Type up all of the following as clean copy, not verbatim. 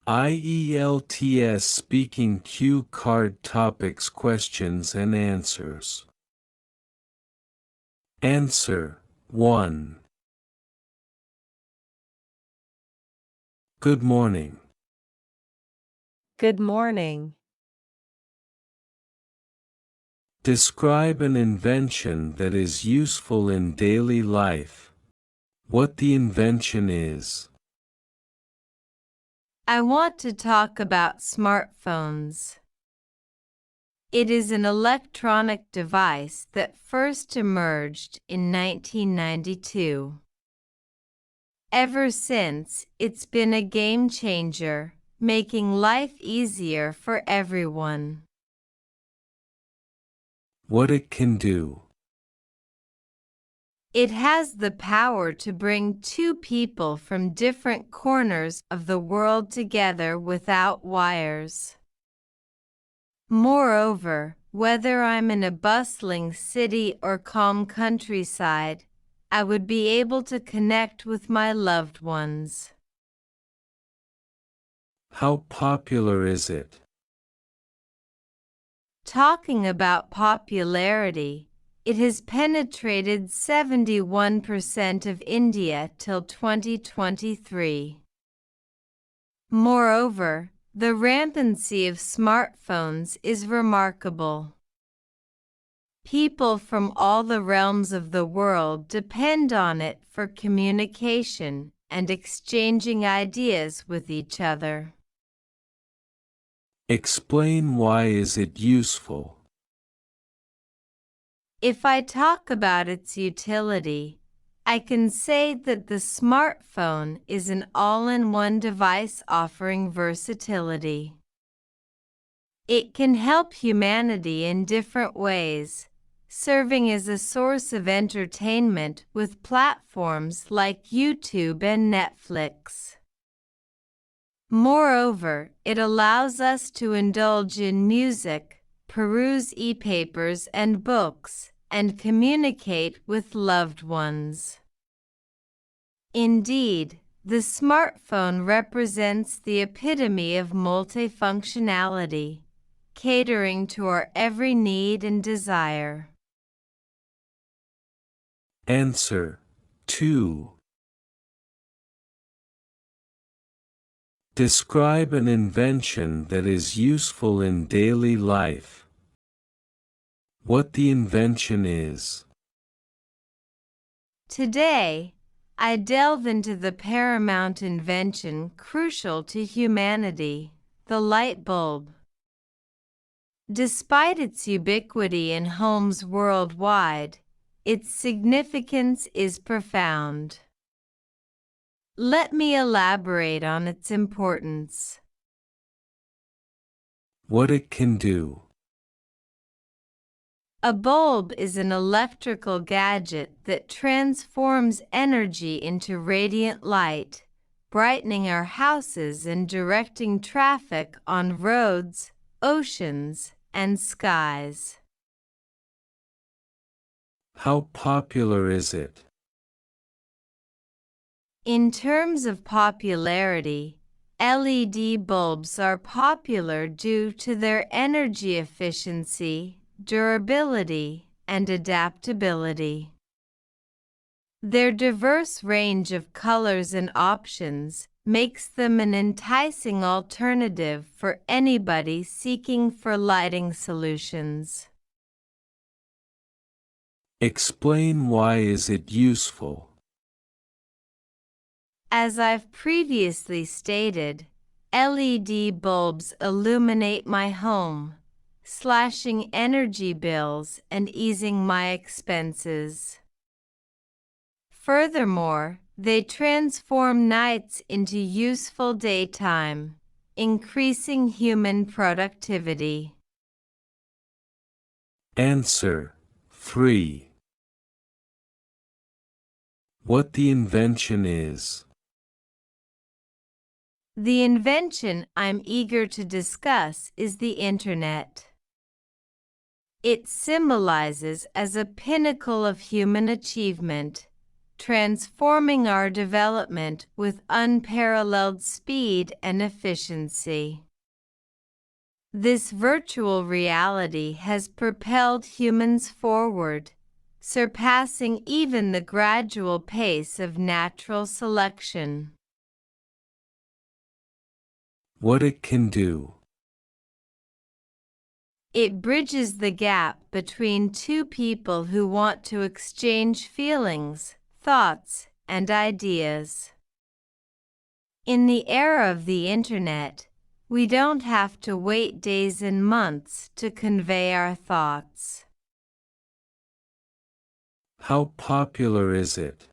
IELTS Speaking Cue Card Topics Questions and Answers. Answer 1. Good morning. Good morning. Describe an invention that is useful in daily life. What the invention is. I want to talk about smartphones. It is an electronic device that first emerged in 1992. Ever since, it's been a game changer, making life easier for everyone. What it can do. It has the power to bring two people from different corners of the world together without wires. Moreover, whether I'm in a bustling city or calm countryside, I would be able to connect with my loved ones. How popular is it? Talking about popularity, it has penetrated 71% of India till 2023. Moreover, the rampancy of smartphones is remarkable. People from all the realms of the world depend on it for communication and exchanging ideas with each other. Explain why is it useful. If I talk about its utility, I can say that the smartphone is an all-in-one device offering versatility. It can help humanity in different ways, serving as a source of entertainment with platforms like YouTube and Netflix. Moreover, it allows us to indulge in music, peruse e-papers and books, and communicate with loved ones. Indeed, the smartphone represents the epitome of multifunctionality, catering to our every need and desire. Answer 2. Describe an invention that is useful in daily life. What the invention is. Today, I delve into the paramount invention crucial to humanity, the light bulb. Despite its ubiquity in homes worldwide, its significance is profound. Let me elaborate on its importance. What it can do. A bulb is an electrical gadget that transforms energy into radiant light, brightening our houses and directing traffic on roads, oceans, and skies. How popular is it? In terms of popularity, LED bulbs are popular due to their energy efficiency, durability, and adaptability. Their diverse range of colors and options makes them an enticing alternative for anybody seeking for lighting solutions. Explain why is it useful. As I've previously stated, LED bulbs illuminate my home, slashing energy bills and easing my expenses. Furthermore, they transform nights into useful daytime, increasing human productivity. Answer 3. What the invention is. The invention I'm eager to discuss is the Internet. It symbolizes as a pinnacle of human achievement, transforming our development with unparalleled speed and efficiency. This virtual reality has propelled humans forward, surpassing even the gradual pace of natural selection. What it can do. It bridges the gap between two people who want to exchange feelings, thoughts, and ideas. In the era of the Internet, we don't have to wait days and months to convey our thoughts. How popular is it?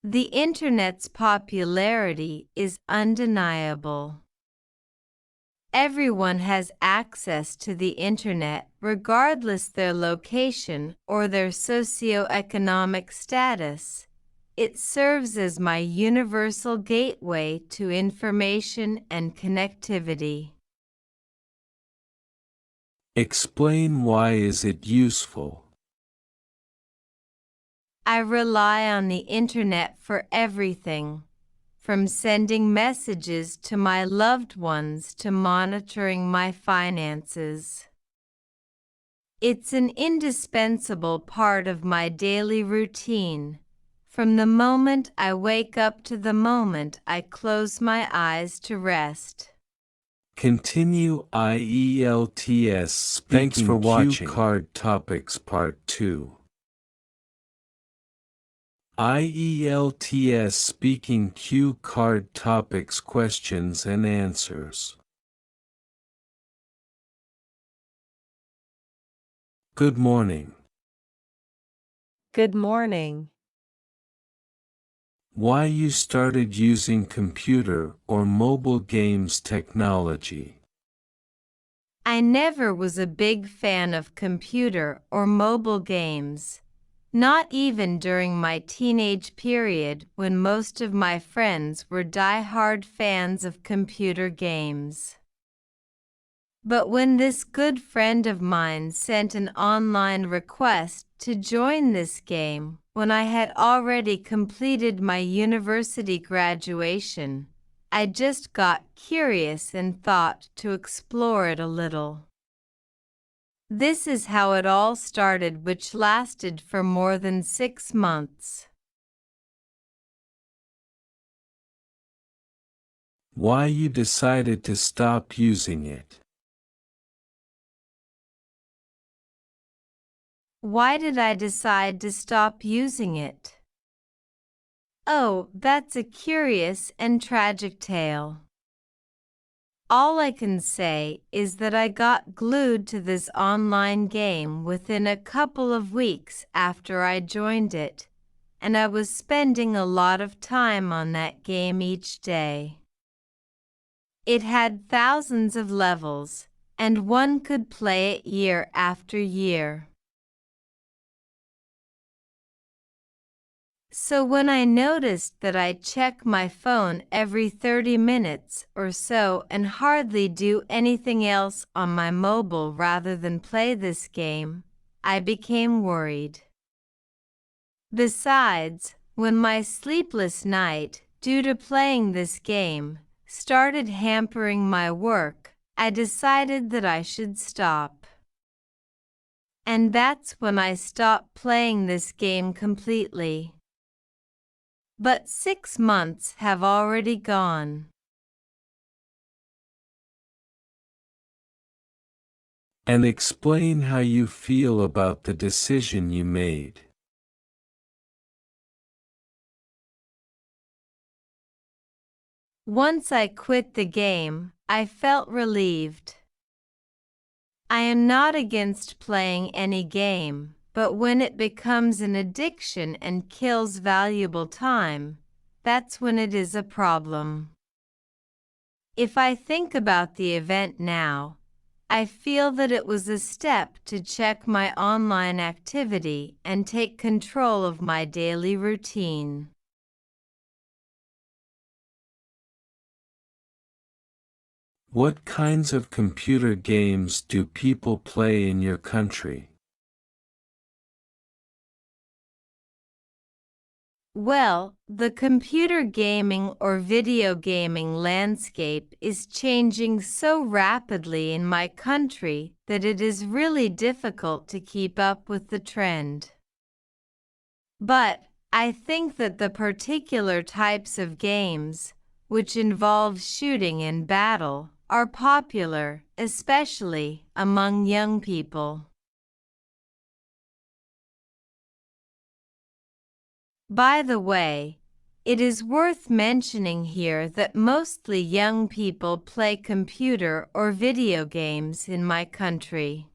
The Internet's popularity is undeniable. Everyone has access to the Internet regardless their location or their socioeconomic status. It serves as my universal gateway to information and connectivity. Explain why is it useful. I rely on the Internet for everything, from sending messages to my loved ones to monitoring my finances. It's an indispensable part of my daily routine, from the moment I wake up to the moment I close my eyes to rest. Continue IELTS. Thanks for watching. Cue card topics part 2. IELTS speaking cue card topics questions and answers. Good morning. Good morning. Why you started using computer or mobile games technology? I never was a big fan of computer or mobile games, not even during my teenage period when most of my friends were die-hard fans of computer games. But when this good friend of mine sent an online request to join this game when I had already completed my university graduation, I just got curious and thought to explore it a little. This is how it all started, which lasted for more than 6 months. Why you decided to stop using it? Why did I decide to stop using it? Oh, that's a curious and tragic tale. All I can say is that I got glued to this online game within a couple of weeks after I joined it, and I was spending a lot of time on that game each day. It had thousands of levels, and one could play it year after year. So when I noticed that I check my phone every 30 minutes or so and hardly do anything else on my mobile rather than play this game, I became worried. Besides, when my sleepless night, due to playing this game, started hampering my work, I decided that I should stop. And that's when I stopped playing this game completely. But 6 months have already gone. And explain how you feel about the decision you made. Once I quit the game, I felt relieved. I am not against playing any game, but when it becomes an addiction and kills valuable time, that's when it is a problem. If I think about the event now, I feel that it was a step to check my online activity and take control of my daily routine. What kinds of computer games do people play in your country? Well, the computer gaming or video gaming landscape is changing so rapidly in my country that it is really difficult to keep up with the trend. But I think that the particular types of games, which involve shooting and battle, are popular, especially among young people. By the way, it is worth mentioning here that mostly young people play computer or video games in my country.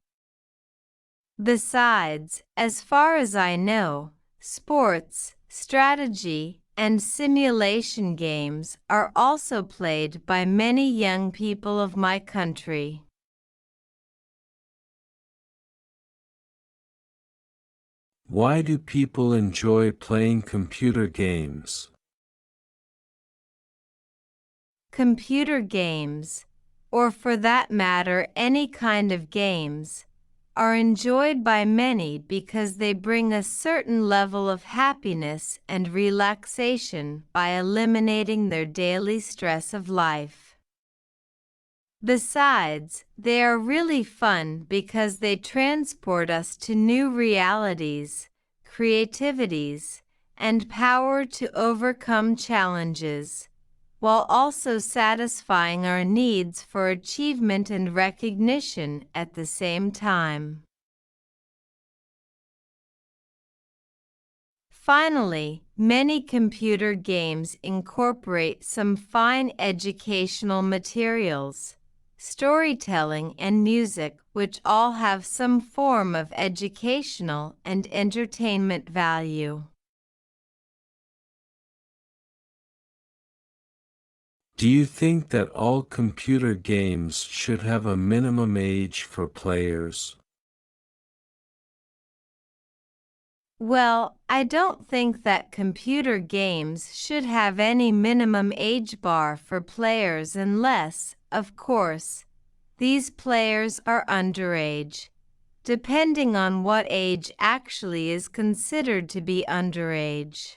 Besides, as far as I know, sports, strategy, and simulation games are also played by many young people of my country. Why do people enjoy playing computer games? Computer games, or for that matter any kind of games, are enjoyed by many because they bring a certain level of happiness and relaxation by eliminating their daily stress of life. Besides, they are really fun because they transport us to new realities, creativities, and power to overcome challenges, while also satisfying our needs for achievement and recognition at the same time. Finally, many computer games incorporate some fine educational materials, storytelling, and music, which all have some form of educational and entertainment value. Do you think that all computer games should have a minimum age for players? Well, I don't think that computer games should have any minimum age bar for players unless, of course, these players are underage, depending on what age actually is considered to be underage.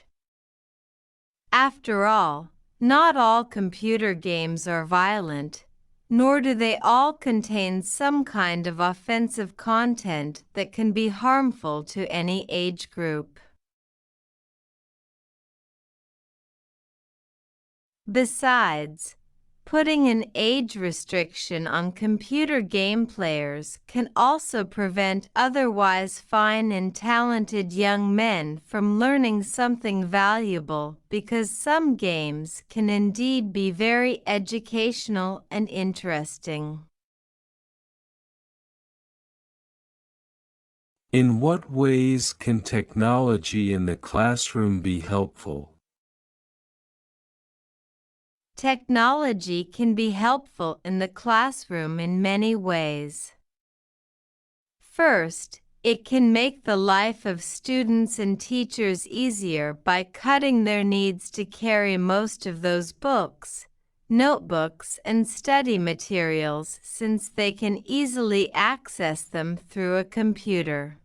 After all, not all computer games are violent, nor do they all contain some kind of offensive content that can be harmful to any age group. Besides, putting an age restriction on computer game players can also prevent otherwise fine and talented young men from learning something valuable, because some games can indeed be very educational and interesting. In what ways can technology in the classroom be helpful? Technology can be helpful in the classroom in many ways. First, it can make the life of students and teachers easier by cutting their needs to carry most of those books, notebooks, and study materials, since they can easily access them through a computer.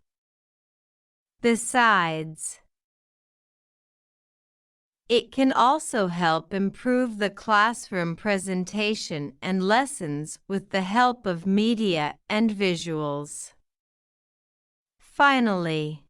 Besides, it can also help improve the classroom presentation and lessons with the help of media and visuals. Finally,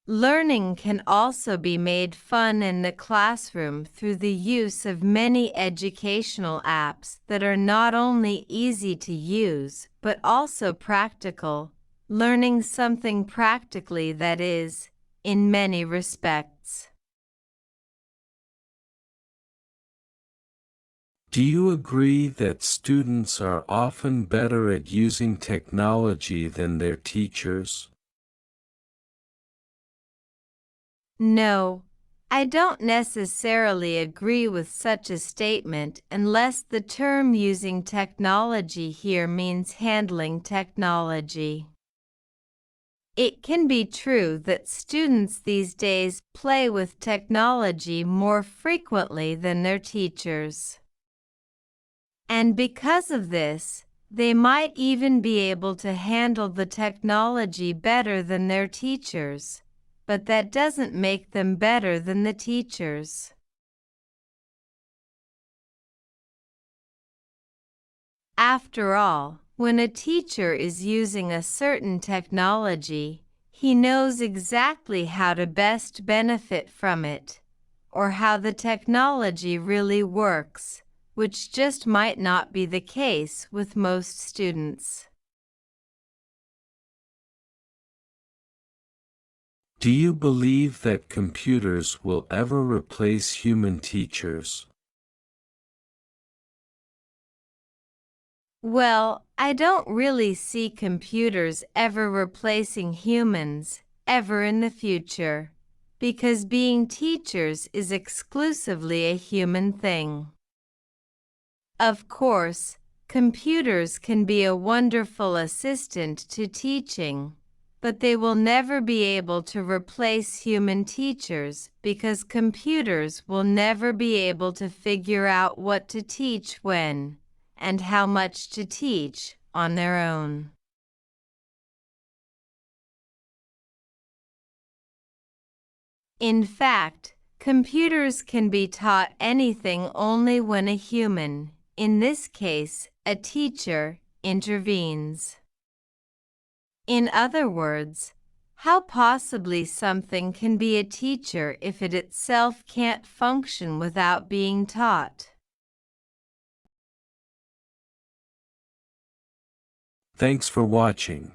learning can also be made fun in the classroom through the use of many educational apps that are not only easy to use but also practical, learning something practically, that is, in many respects. Do you agree that students are often better at using technology than their teachers? No, I don't necessarily agree with such a statement unless the term using technology here means handling technology. It can be true that students these days play with technology more frequently than their teachers. And because of this, They might even be able to handle the technology better than their teachers, but that doesn't make them better than the teachers. After all, when a teacher is using a certain technology, he knows exactly how to best benefit from it, or how the technology really works, which just might not be the case with most students. Do you believe that computers will ever replace human teachers? Well, I don't really see computers ever replacing humans, ever in the future, because being teachers is exclusively a human thing. Of course, computers can be a wonderful assistant to teaching, but they will never be able to replace human teachers because computers will never be able to figure out what to teach when, and how much to teach on their own. In fact, computers can be taught anything only when a human, in this case, a teacher, intervenes. In other words, how possibly something can be a teacher if it itself can't function without being taught? Thanks for watching.